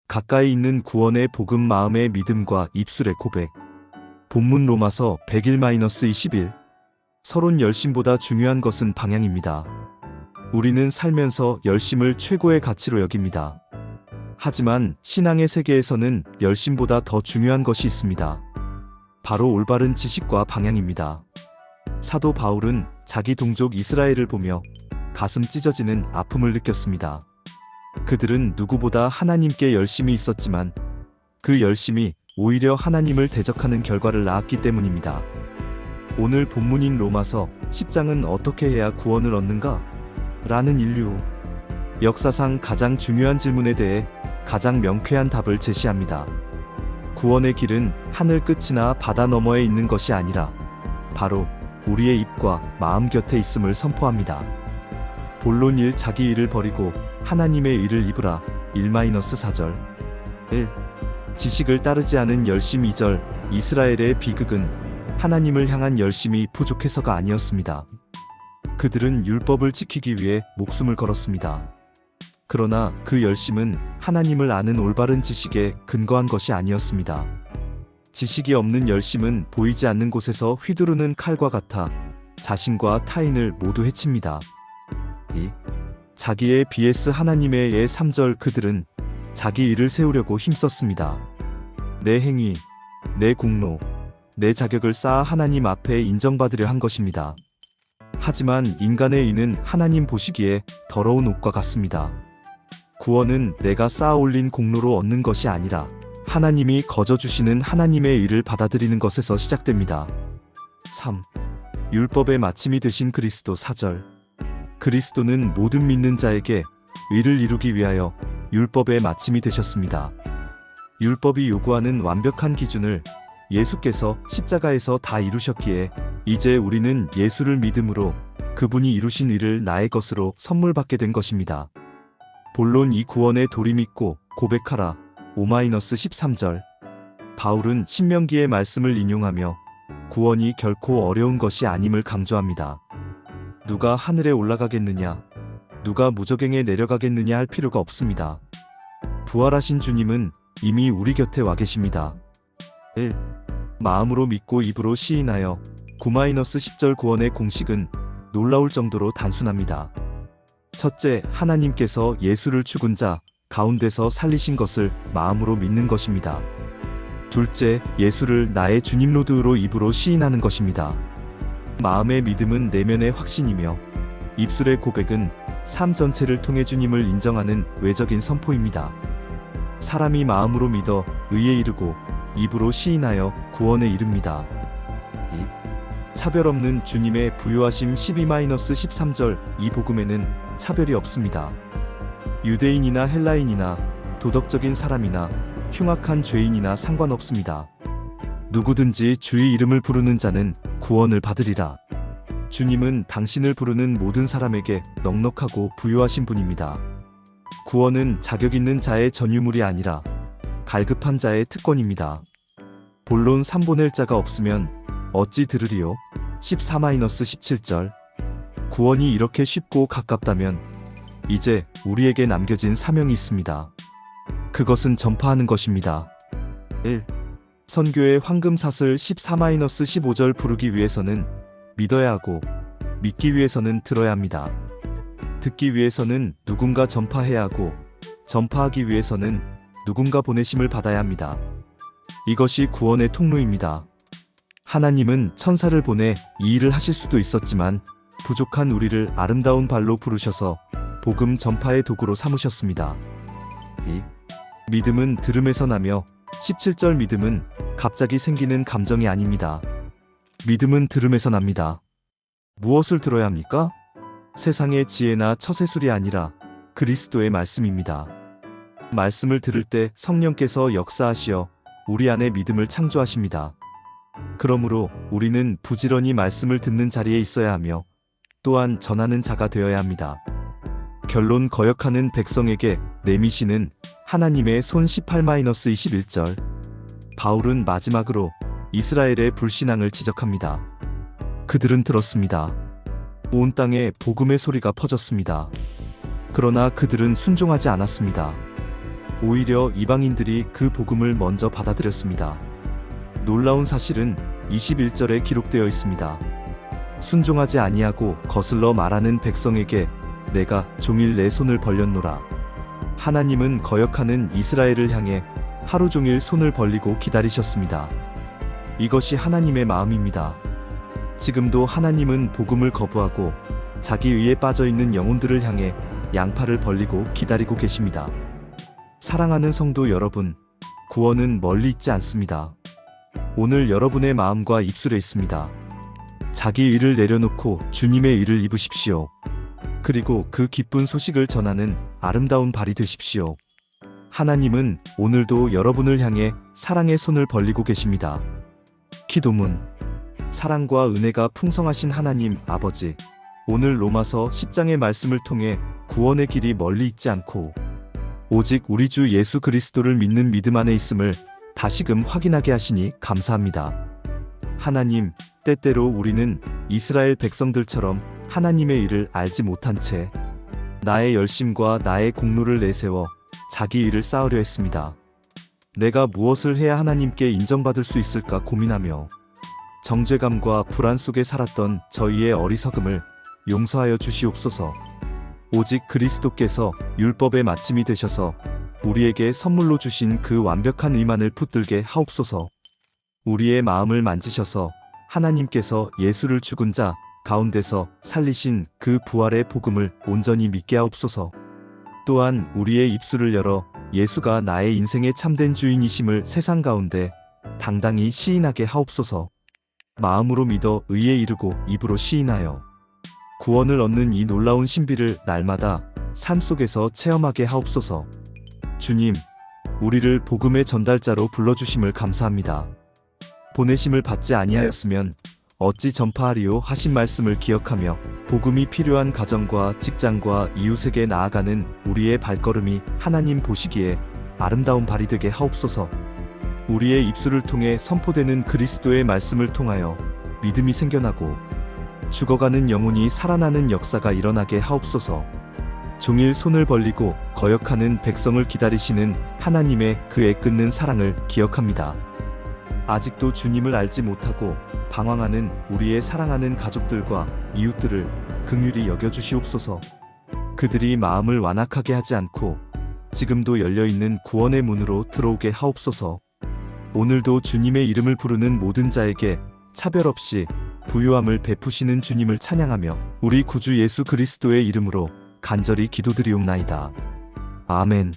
가까이 있는 구원의 복음, 마음의 믿음과 입술의 고백. 본문 로마서 101-21. 서론 열심보다 중요한 것은 방향입니다. 우리는 살면서 열심을 최고의 가치로 여깁니다. 하지만 신앙의 세계에서는 열심보다 더 중요한 것이 있습니다. 바로 올바른 지식과 방향입니다. 사도 바울은 자기 동족 이스라엘을 보며 가슴 찢어지는 아픔을 느꼈습니다. 그들은 누구보다 하나님께 열심이 있었지만 그 열심이 오히려 하나님을 대적하는 결과를 낳았기 때문입니다. 오늘 본문인 로마서 10장은 어떻게 해야 구원을 얻는가? 라는 인류 역사상 가장 중요한 질문에 대해 가장 명쾌한 답을 제시합니다. 구원의 길은 하늘 끝이나 바다 너머에 있는 것이 아니라 바로 우리의 입과 마음 곁에 있음을 선포합니다. 본론 1. 자기 일을 버리고 하나님의 일을 입으라. 1-4절 1. 지식을 따르지 않은 열심. 2절 이스라엘의 비극은 하나님을 향한 열심이 부족해서가 아니었습니다. 그들은 율법을 지키기 위해 목숨을 걸었습니다. 그러나 그 열심은 하나님을 아는 올바른 지식에 근거한 것이 아니었습니다. 지식이 없는 열심은 보이지 않는 곳에서 휘두르는 칼과 같아 자신과 타인을 모두 해칩니다. 2. 자기의 vs 하나님의 예. 3절 그들은 자기 일을 세우려고 힘썼습니다. 내 행위, 내 공로, 내 자격을 쌓아 하나님 앞에 인정받으려 한 것입니다. 하지만 인간의 의는 하나님 보시기에 더러운 옷과 같습니다. 구원은 내가 쌓아 올린 공로로 얻는 것이 아니라 하나님이 거저 주시는 하나님의 일을 받아들이는 것에서 시작됩니다. 3. 율법의 마침이 되신 그리스도. 4절 그리스도는 모든 믿는 자에게 의를 이루기 위하여 율법의 마침이 되셨습니다. 율법이 요구하는 완벽한 기준을 예수께서 십자가에서 다 이루셨기에 이제 우리는 예수를 믿음으로 그분이 이루신 일을 나의 것으로 선물 받게 된 것입니다. 본론 이 구원의 도리 믿고 고백하라. 5-13절 바울은 신명기의 말씀을 인용하며 구원이 결코 어려운 것이 아님을 강조합니다. 누가 하늘에 올라가겠느냐, 누가 무저갱에 내려가겠느냐 할 필요가 없습니다. 부활하신 주님은 이미 우리 곁에 와 계십니다. 1. 마음으로 믿고 입으로 시인하여 9-10절 구원의 공식은 놀라울 정도로 단순합니다. 첫째, 하나님께서 예수를 죽은 자 가운데서 살리신 것을 마음으로 믿는 것입니다. 둘째, 예수를 나의 주님 로드로 입으로 시인하는 것입니다. 마음의 믿음은 내면의 확신이며 입술의 고백은 삶 전체를 통해 주님을 인정하는 외적인 선포입니다. 사람이 마음으로 믿어 의에 이르고 입으로 시인하여 구원에 이릅니다. 2. 차별 없는 주님의 부요하심. 12-13절 이 복음에는 차별이 없습니다. 유대인이나 헬라인이나 도덕적인 사람이나 흉악한 죄인이나 상관없습니다. 누구든지 주의 이름을 부르는 자는 구원을 받으리라. 주님은 당신을 부르는 모든 사람에게 넉넉하고 부유하신 분입니다. 구원은 자격 있는 자의 전유물이 아니라 갈급한 자의 특권입니다. 본론 3보낼 자가 없으면 어찌 들으리요? 14-17절 구원이 이렇게 쉽고 가깝다면 이제 우리에게 남겨진 사명이 있습니다. 그것은 전파하는 것입니다. 1. 선교의 황금사슬. 14-15절 부르기 위해서는 믿어야 하고 믿기 위해서는 들어야 합니다. 듣기 위해서는 누군가 전파해야 하고 전파하기 위해서는 누군가 보내심을 받아야 합니다. 이것이 구원의 통로입니다. 하나님은 천사를 보내 이 일을 하실 수도 있었지만 부족한 우리를 아름다운 발로 부르셔서 복음 전파의 도구로 삼으셨습니다. 2. 믿음은 들음에서 나며 17절 믿음은 갑자기 생기는 감정이 아닙니다. 믿음은 들음에서 납니다. 무엇을 들어야 합니까? 세상의 지혜나 처세술이 아니라 그리스도의 말씀입니다. 말씀을 들을 때 성령께서 역사하시어 우리 안에 믿음을 창조하십니다. 그러므로 우리는 부지런히 말씀을 듣는 자리에 있어야 하며 또한 전하는 자가 되어야 합니다. 결론, 거역하는 백성에게 내미시는 하나님의 손. 18-21절 바울은 마지막으로 이스라엘의 불신앙을 지적합니다. 그들은 들었습니다. 온 땅에 복음의 소리가 퍼졌습니다. 그러나 그들은 순종하지 않았습니다. 오히려 이방인들이 그 복음을 먼저 받아들였습니다. 놀라운 사실은 21절에 기록되어 있습니다. 순종하지 아니하고 거슬러 말하는 백성에게 내가 종일 내 손을 벌렸노라. 하나님은 거역하는 이스라엘을 향해 하루 종일 손을 벌리고 기다리셨습니다. 이것이 하나님의 마음입니다. 지금도 하나님은 복음을 거부하고 자기 의에 빠져있는 영혼들을 향해 양팔을 벌리고 기다리고 계십니다. 사랑하는 성도 여러분, 구원은 멀리 있지 않습니다. 오늘 여러분의 마음과 입술에 있습니다. 자기 의를 내려놓고 주님의 의를 입으십시오. 그리고 그 기쁜 소식을 전하는 아름다운 발이 되십시오. 하나님은 오늘도 여러분을 향해 사랑의 손을 벌리고 계십니다. 기도문. 사랑과 은혜가 풍성하신 하나님 아버지, 오늘 로마서 10장의 말씀을 통해 구원의 길이 멀리 있지 않고 오직 우리 주 예수 그리스도를 믿는 믿음 안에 있음을 다시금 확인하게 하시니 감사합니다. 하나님, 때때로 우리는 이스라엘 백성들처럼 하나님의 일을 알지 못한 채 나의 열심과 나의 공로를 내세워 자기 일을 쌓으려 했습니다. 내가 무엇을 해야 하나님께 인정받을 수 있을까 고민하며 정죄감과 불안 속에 살았던 저희의 어리석음을 용서하여 주시옵소서. 오직 그리스도께서 율법의 마침이 되셔서 우리에게 선물로 주신 그 완벽한 의만을 붙들게 하옵소서. 우리의 마음을 만지셔서 하나님께서 예수를 죽은 자 가운데서 살리신 그 부활의 복음을 온전히 믿게 하옵소서. 또한 우리의 입술을 열어 예수가 나의 인생의 참된 주인이심을 세상 가운데 당당히 시인하게 하옵소서. 마음으로 믿어 의에 이르고 입으로 시인하여 구원을 얻는 이 놀라운 신비를 날마다 삶 속에서 체험하게 하옵소서. 주님, 우리를 복음의 전달자로 불러주심을 감사합니다. 보내심을 받지 아니하였으면 어찌 전파하리요 하신 말씀을 기억하며 복음이 필요한 가정과 직장과 이웃에게 나아가는 우리의 발걸음이 하나님 보시기에 아름다운 발이 되게 하옵소서. 우리의 입술을 통해 선포되는 그리스도의 말씀을 통하여 믿음이 생겨나고 죽어가는 영혼이 살아나는 역사가 일어나게 하옵소서. 종일 손을 벌리고 거역하는 백성을 기다리시는 하나님의 그 애끓는 사랑을 기억합니다. 아직도 주님을 알지 못하고 방황하는 우리의 사랑하는 가족들과 이웃들을 긍휼히 여겨주시옵소서. 그들이 마음을 완악하게 하지 않고 지금도 열려있는 구원의 문으로 들어오게 하옵소서. 오늘도 주님의 이름을 부르는 모든 자에게 차별 없이 부유함을 베푸시는 주님을 찬양하며 우리 구주 예수 그리스도의 이름으로 간절히 기도드리옵나이다. 아멘.